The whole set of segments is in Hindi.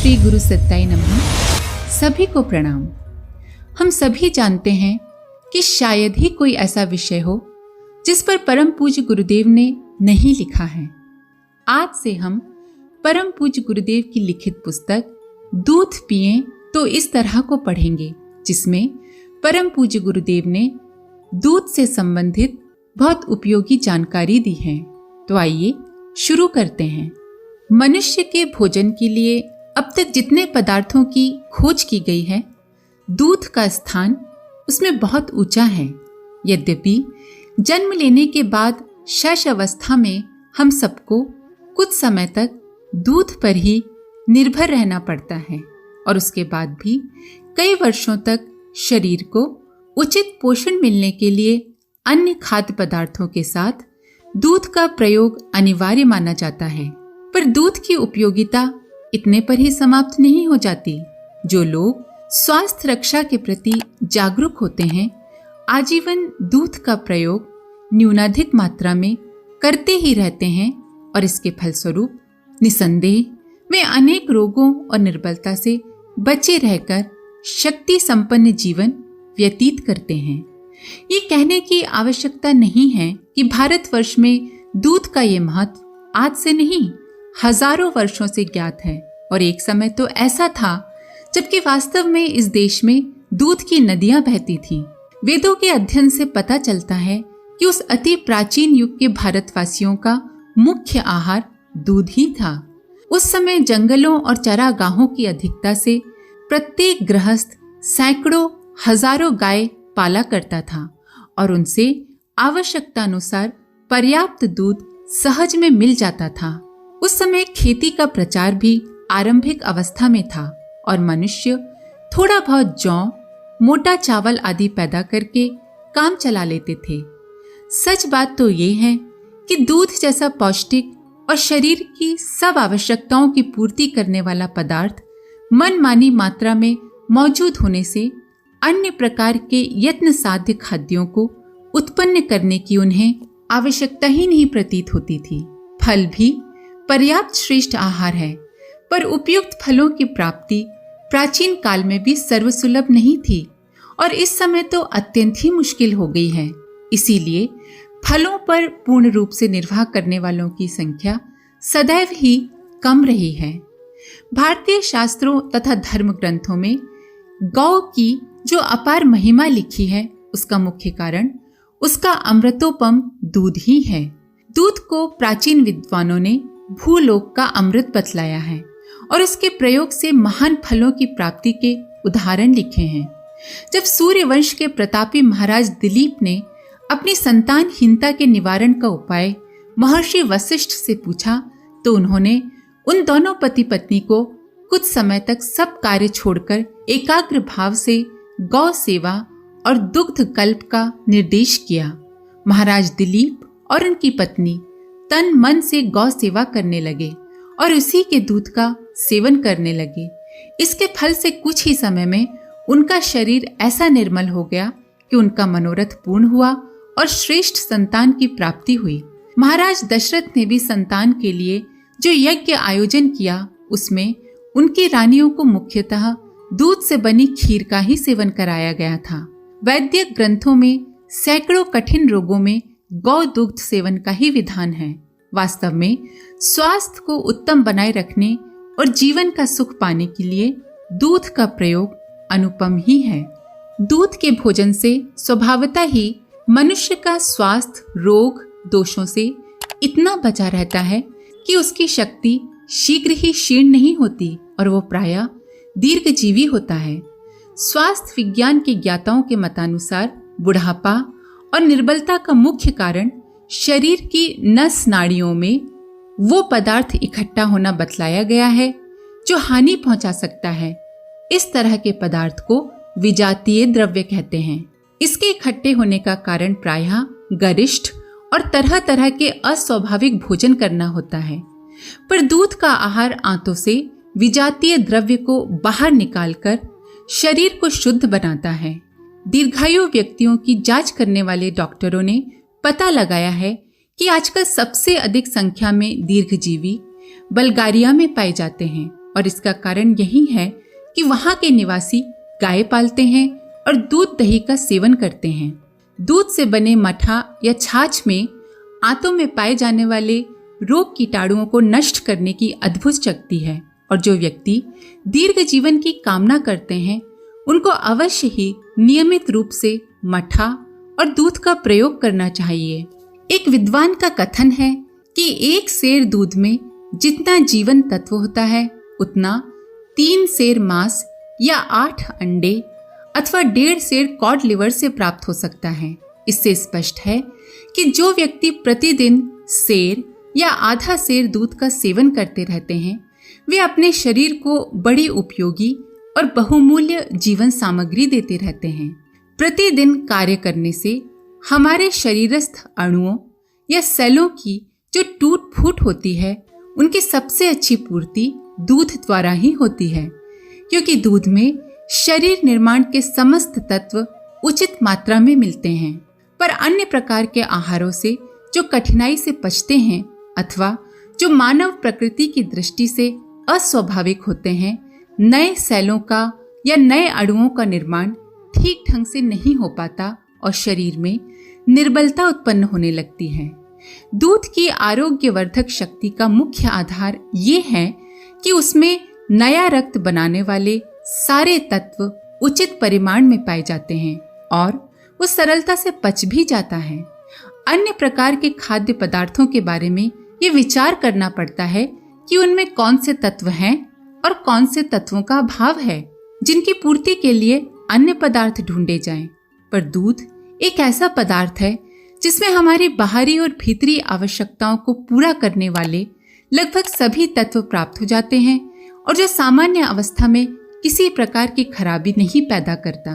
श्री गुरु सत्ताय नमः। सभी को प्रणाम। हम सभी जानते हैं कि शायद ही कोई ऐसा विषय हो जिस पर परम पूज्य गुरुदेव ने नहीं लिखा है। आज से हम परम पूज्य गुरुदेव की लिखित पुस्तक दूध पिएं तो इस तरह को पढ़ेंगे, जिसमें परम पूज्य गुरुदेव ने दूध से संबंधित बहुत उपयोगी जानकारी दी है। तो आइए शुरू करते हैं। मनुष्य के भोजन के लिए अब तक जितने पदार्थों की खोज की गई है, दूध का स्थान उसमें बहुत ऊंचा है। यद्यपि जन्म लेने के बाद शैश अवस्था में हम सबको कुछ समय तक दूध पर ही निर्भर रहना पड़ता है और उसके बाद भी कई वर्षों तक शरीर को उचित पोषण मिलने के लिए अन्य खाद्य पदार्थों के साथ दूध का प्रयोग अनिवार्य माना जाता है। पर दूध की उपयोगिता इतने पर ही समाप्त नहीं हो जाती। जो लोग स्वास्थ्य रक्षा के प्रति जागरूक होते हैं, आजीवन दूध का प्रयोग न्यूनाधिक मात्रा में करते ही रहते हैं और इसके फलस्वरूप निसंदेह वे अनेक रोगों और निर्बलता से बचे रहकर शक्ति संपन्न जीवन व्यतीत करते हैं। ये कहने की आवश्यकता नहीं है कि भारतवर्ष में दूध का ये महत्व आज से नहीं, हजारों वर्षों से ज्ञात है और एक समय तो ऐसा था जबकि वास्तव में इस देश में दूध की नदियां बहती थीं। वेदों के अध्ययन से पता चलता है कि उस अति प्राचीन युग के भारतवासियों का मुख्य आहार दूध ही था। उस समय जंगलों और चरागाहों की अधिकता से प्रत्येक गृहस्थ सैकड़ों हजारों गाय पाला करता था और उनसे आवश्यकता अनुसार पर्याप्त दूध सहज में मिल जाता था। उस समय खेती का प्रचार भी आरंभिक अवस्था में था और मनुष्य थोड़ा बहुत जौ, मोटा चावल आदि पैदा करके काम चला लेते थे। सच बात तो ये है कि दूध जैसा पौष्टिक और शरीर की सब आवश्यकताओं की पूर्ति करने वाला पदार्थ मनमानी मात्रा में मौजूद होने से अन्य प्रकार के यत्न साध्य खाद्यों को उत्पन्न करने की उन्हें आवश्यकता ही नहीं प्रतीत होती थी। फल भी पर्याप्त श्रेष्ठ आहार है, पर उपयुक्त फलों की प्राप्ति प्राचीन काल में भी सर्वसुलभ नहीं थी और इस समय तो अत्यंत ही मुश्किल हो गई है। इसीलिए फलों पर पूर्ण रूप से निर्वाह करने वालों की संख्या सदैव ही कम रही है। भारतीय शास्त्रों तथा धर्म ग्रंथों में गौ की जो अपार महिमा लिखी है, उसका मुख्य कारण उसका अमृतोपम दूध ही है। दूध को प्राचीन विद्वानों ने भूलोक का अमृत बतलाया है और इसके प्रयोग से महान फलों की प्राप्ति के उदाहरण लिखे हैं। जब सूर्यवंश के प्रतापी महाराज दिलीप ने अपनी संतानहीनता के निवारण का उपाय महर्षि वशिष्ठ से पूछा, तो उन्होंने उन दोनों पति पत्नी को कुछ समय तक सब कार्य छोड़कर एकाग्र भाव से गौ सेवा और दुग्ध कल्प का निर्देश किया। महाराज दिलीप और उनकी पत्नी तन मन से गौ सेवा करने लगे और उसी के दूध का सेवन करने लगे। इसके फल से कुछ ही समय में उनका शरीर ऐसा निर्मल हो गया कि उनका मनोरथ पूर्ण हुआ और श्रेष्ठ संतान की प्राप्ति हुई। महाराज दशरथ ने भी संतान के लिए जो यज्ञ आयोजन किया, उसमें उनकी रानियों को मुख्यतः दूध से बनी खीर का ही सेवन कराया गया था। वैद्यक ग्रंथों में सैकड़ों कठिन रोगों में गौ दुग्ध सेवन का ही विधान है। वास्तव में स्वास्थ्य को उत्तम बनाए रखने और जीवन का सुख पाने के लिए दूध का प्रयोग अनुपम ही है। दूध के भोजन से स्वभावतः ही मनुष्य का स्वास्थ्य रोग दोषों से इतना बचा रहता है कि उसकी शक्ति शीघ्र ही क्षीण नहीं होती और वो प्रायः दीर्घजीवी होता है। स्वास्थ्य विज्ञान के ज्ञाताओं के मतानुसार बुढ़ापा और निर्बलता का मुख्य कारण शरीर की नस नाड़ियों में वो पदार्थ इकट्ठा होना बतलाया गया है जो हानि पहुंचा सकता है। इस तरह के पदार्थ को विजातीय द्रव्य कहते हैं। इसके इकट्ठे होने का कारण प्रायः गरिष्ठ और तरह तरह के अस्वाभाविक भोजन करना होता है। पर दूध का आहार आंतों से विजातीय द्रव्य को बाहर निकालकर शरीर को शुद्ध बनाता है। दीर्घायु व्यक्तियों की जांच करने वाले डॉक्टरों ने पता लगाया है कि आजकल सबसे अधिक संख्या में दीर्घजीवी बल्गारिया में पाए जाते हैं और इसका कारण यही है कि वहाँ के निवासी गाय पालते हैं और दूध दही का सेवन करते हैं। दूध से बने मठा या छाछ में आंतों में पाए जाने वाले रोग कीटाणुओं को नष्ट करने की अद्भुत शक्ति है और जो व्यक्ति दीर्घ जीवन की कामना करते हैं उनको अवश्य ही नियमित रूप से मठा और दूध का प्रयोग करना चाहिए। एक विद्वान का कथन है कि एक सेर दूध में जितना जीवन तत्व होता है उतना 3 सेर मांस या 8 अंडे अथवा 1.5 सेर कॉड लिवर से प्राप्त हो सकता है। इससे स्पष्ट है कि जो व्यक्ति प्रतिदिन सेर या आधा सेर दूध का सेवन करते रहते हैं वे अपने शरीर को बड़ी उपयोगी और बहुमूल्य जीवन सामग्री देते रहते हैं। प्रतिदिन कार्य करने से हमारे शरीरस्थ अणुओं या सेलों की जो टूट फूट होती है उनकी सबसे अच्छी पूर्ति दूध द्वारा ही होती है, क्योंकि दूध में शरीर निर्माण के समस्त तत्व उचित मात्रा में मिलते हैं। पर अन्य प्रकार के आहारों से जो कठिनाई से पचते हैं अथवा जो मानव प्रकृति की दृष्टि से अस्वाभाविक होते हैं, नए सेलों का या नए अणुओं का निर्माण ठीक ढंग से नहीं हो पाता और शरीर में निर्बलता उत्पन्न होने लगती है। दूध की आरोग्यवर्धक शक्ति का मुख्य आधार ये है कि उसमें नया रक्त बनाने वाले सारे तत्व उचित परिमाण में पाए जाते हैं और वो सरलता से पच भी जाता है। अन्य प्रकार के खाद्य पदार्थों के बारे में ये विचार करना पड़ता है कि उनमें कौन से तत्व हैं और कौन से तत्वों का अभाव है जिनकी पूर्ति के लिए अन्य पदार्थ ढूंढे जाएं। पर दूध एक ऐसा पदार्थ है जिसमें हमारी बाहरी और भीतरी आवश्यकताओं को पूरा करने वाले लगभग सभी तत्व प्राप्त हो जाते हैं और जो सामान्य अवस्था में किसी प्रकार की खराबी नहीं पैदा करता।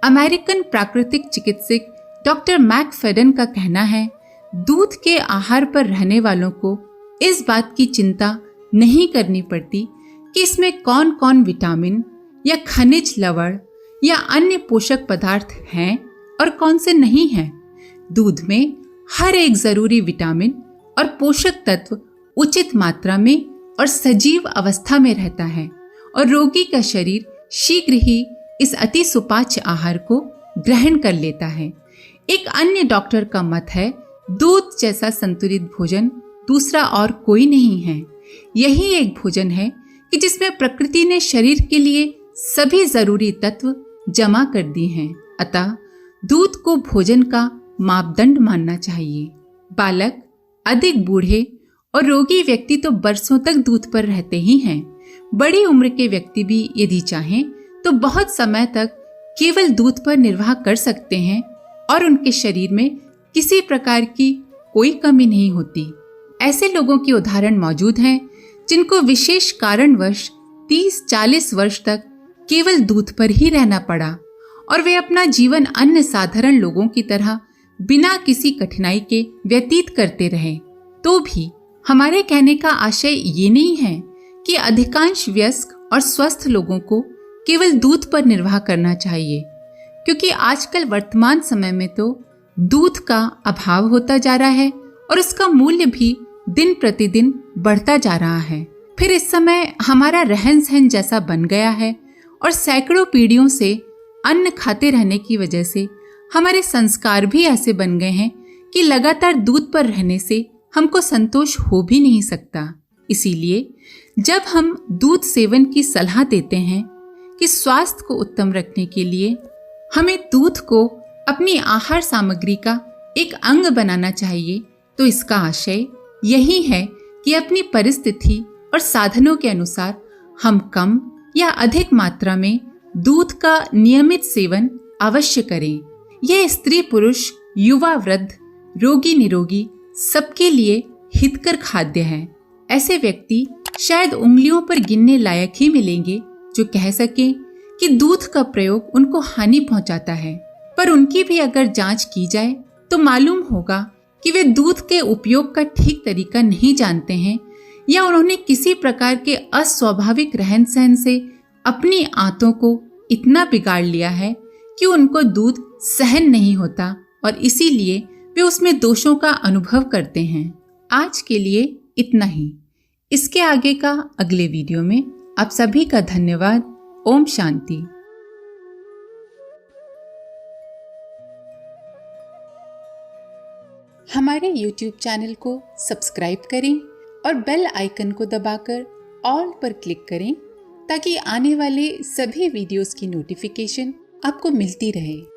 अमेरिकन प्राकृतिक चिकित्सक डॉक्टर मैकफेडन का कहना है, दूध के आहार पर रहने वालों को इस बात की चिंता नहीं करनी पड़ती कि इसमें कौन कौन विटामिन या खनिज लवण या अन्य पोषक पदार्थ हैं और कौन से नहीं हैं। दूध में हर एक जरूरी विटामिन और पोषक तत्व उचित मात्रा में और सजीव अवस्था में रहता है और रोगी का शरीर शीघ्र ही इस अति सुपाच्य आहार को ग्रहण कर लेता है। एक अन्य डॉक्टर का मत है, दूध जैसा संतुलित भोजन दूसरा और कोई नहीं है। यही एक भोजन है कि जिसमें प्रकृति ने शरीर के लिए सभी जरूरी तत्व जमा कर दिए हैं। अतः दूध को भोजन का मापदंड मानना चाहिए। बालक, अधिक बूढ़े और रोगी व्यक्ति तो बरसों तक दूध पर रहते ही हैं। बड़ी उम्र के व्यक्ति भी यदि चाहें तो बहुत समय तक केवल दूध पर निर्वाह कर सकते हैं और उनके शरीर में किसी प्रकार की कोई कमी नहीं होती। ऐसे लोगों की उदाहरण मौजूद हैं जिनको विशेष कारणवश 30-40 वर्ष तक केवल दूध पर ही रहना पड़ा और वे अपना जीवन अन्य साधारण लोगों की तरह बिना किसी कठिनाई के व्यतीत करते रहे। तो भी हमारे कहने का आशय ये नहीं है कि अधिकांश वयस्क और स्वस्थ लोगों को केवल दूध पर निर्वाह करना चाहिए, क्योंकि आजकल वर्तमान समय में तो दूध का अभाव होता जा रहा है और उसका मूल्य भी दिन प्रतिदिन बढ़ता जा रहा है। फिर इस समय हमारा रहन सहन जैसा बन गया है और सैकड़ों पीढ़ियों से अन्न खाते रहने की वजह से हमारे संस्कार भी ऐसे बन गए हैं कि लगातार दूध पर रहने से हमको संतोष हो भी नहीं सकता। इसीलिए जब हम दूध सेवन की सलाह देते हैं कि स्वास्थ्य को उत्तम रखने के लिए हमें दूध को अपनी आहार सामग्री का एक अंग बनाना चाहिए, तो इसका आशय यही है कि अपनी परिस्थिति और साधनों के अनुसार हम कम या अधिक मात्रा में दूध का नियमित सेवन अवश्य करें। यह स्त्री पुरुष, युवा वृद्ध, रोगी निरोगी सबके लिए हितकर खाद्य है। ऐसे व्यक्ति शायद उंगलियों पर गिनने लायक ही मिलेंगे जो कह सकें कि दूध का प्रयोग उनको हानि पहुंचाता है, पर उनकी भी अगर जांच की जाए तो मालूम होगा कि वे दूध के उपयोग का ठीक तरीका नहीं जानते हैं या उन्होंने किसी प्रकार के अस्वाभाविक रहन सहन से अपनी आंतों को इतना बिगाड़ लिया है कि उनको दूध सहन नहीं होता और इसीलिए वे उसमें दोषों का अनुभव करते हैं। आज के लिए इतना ही। इसके आगे का अगले वीडियो में आप सभी का धन्यवाद। ओम शांति। हमारे YouTube चैनल को सब्सक्राइब करें और बेल आइकन को दबाकर ऑल पर क्लिक करें ताकि आने वाले सभी वीडियोस की नोटिफिकेशन आपको मिलती रहे।